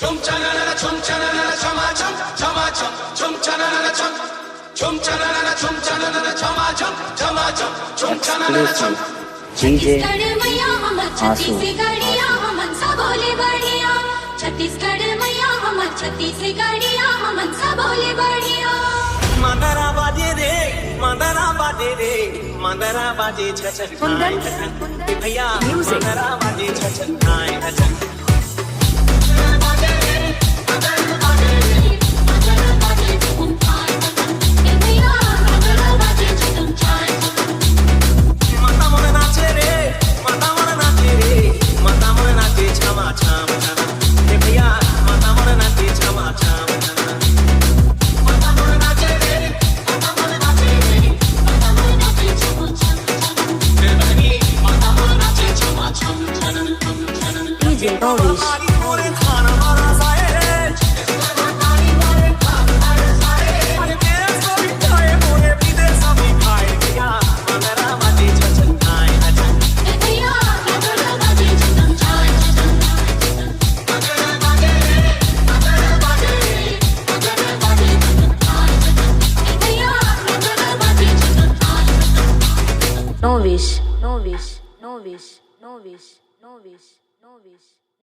Chum chanana chum chanana chama chum chama chum chum chanana chum chum chanana chum chanana chama chum chama chum chum chanana chum Chhattisgarh मैया हमर छत्तीसगढ़िया हमन सब बोले बढ़िया छत्तीसगढ़ मैया हमर छत्तीसगढ़िया हमन सब बोले बढ़िया मंदरा बाजे रे मंदरा बाजे रे मंदरा बाजे छछन खाए भैया मंदरा बाजे छछन खाए Novice. Novice, novice, novice, novice, novice, novice.